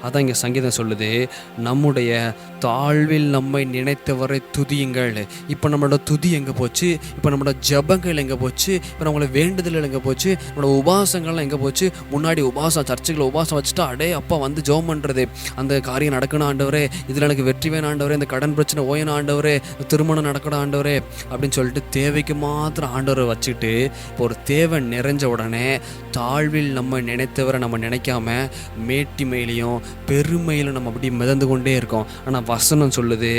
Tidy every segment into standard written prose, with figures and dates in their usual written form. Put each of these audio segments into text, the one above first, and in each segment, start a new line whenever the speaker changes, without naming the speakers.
அதான் இங்கே சங்கீதம் சொல்லுது, நம்முடைய தாழ்வில் நம்மை நினைத்தவரை துதியுங்கள். இப்போ நம்மளோட துதி எங்கே போச்சு? இப்போ நம்மளோட ஜபங்கள் எங்கே போச்சு? இப்போ நம்மளோட வேண்டுதல்கள் எங்கே போச்சு? நம்மளோட உபாசங்கள்லாம் எங்கே போச்சு? முன்னாடி உபாசம், சர்ச்சுகளை உபாசம் வச்சுட்டா அடே அப்பா வந்து ஜெபம் பண்ணுறது, அந்த காரியம் நடக்கணும் ஆண்டவரே, இதில் எனக்கு வெற்றி வேணும் ஆண்டவரே, இந்த கடன் பிரச்சனை ஓயணும் ஆண்டவரே, திருமணம் நடக்கணும் ஆண்டவரே அப்படின்னு சொல்லிட்டு தேவைக்கு மாத்திரம் ஆண்டவரை வச்சுட்டு, இப்போ ஒரு தேவை நிறைஞ்ச உடனே தாழ்வில் நம்ம நினைத்தவரை நம்ம நினைக்காம மேட்டிமையிலையும் பெருமையிலும் நம்ம அப்படி மிதந்து கொண்டே இருக்கோம். ஆனால் வசனம் சொல்லுது,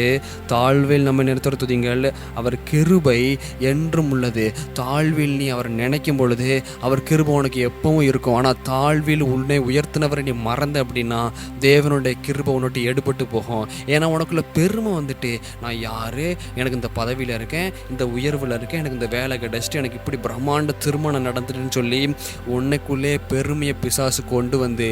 தாழ்வில் நம்ம நினைத்தவரை துதிங்கள், அவர் கிருபை என்றும் உள்ளது. தாழ்வில் நீ அவர் நினைக்கும் பொழுது அவர் கிருபை உனக்கு எப்பவும் இருக்கும். ஆனால் தாழ்வில் உன்னை உயர்த்தினவரை நீ மறந்த அப்படின்னா தேவனுடைய கிருபை உன்னுட்டு எடுபட்டு போகும். ஏன்னா உனக்குள்ள பெருமை வந்துட்டு, நான் யாரு, எனக்கு இந்த பதவியில் இருக்கேன், இந்த உயர்வில் இருக்கேன், எனக்கு இந்த வேலை கிடைச்சிட்டு, எனக்கு இப்படி பிரம்மாண்ட திருமணம் நடந்துட்டுன்னு சொல்லி உன்னைக்குள்ளே பெருமையை பிசாசு கொண்டு வந்து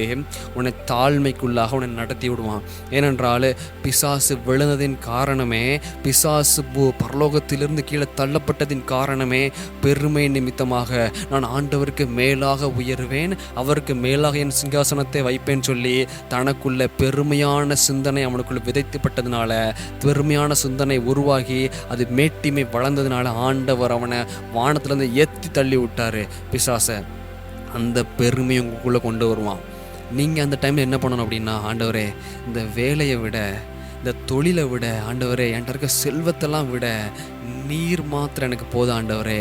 உன்னை தாழ்மைக்குள்ளாக உன்னை நடத்தி விடுவான். ஏனென்றால் பிசாசு விழுந்ததின் காரணமே, பிசாசு பரலோகத்திலிருந்து கீழே தள்ளப்பட்டதின் காரணமே பெருமை நிமித்தமாக. நான் ஆண்டவருக்கு மேலாக உயர்வேன், அவருக்கு மேலாக என் சிங்காசனத்தை வைப்பேன் சொல்லி தனக்குள்ள பெருமையான சிந்தனை அவனுக்குள்ள விதைத்துப்பட்டதுனால, பெருமையான சிந்தனை உருவாகி அது மேட்டிமை வளர்ந்ததுனால ஆண்டவர் அவனை வானத்திலிருந்து ஏற்றி தள்ளி விட்டாரு பிசாசை. அந்த பெருமையை உங்களுக்குள்ளே கொண்டு வருவான். நீங்கள் அந்த டைமில் என்ன பண்ணணும் அப்படின்னா, ஆண்டவரே இந்த வேலையை விட, இந்த தொழிலை விட, ஆண்டவரே என்கிட்ட இருக்க செல்வத்தெல்லாம் விட நீர் மாத்திரம் எனக்கு போதும் ஆண்டவரே,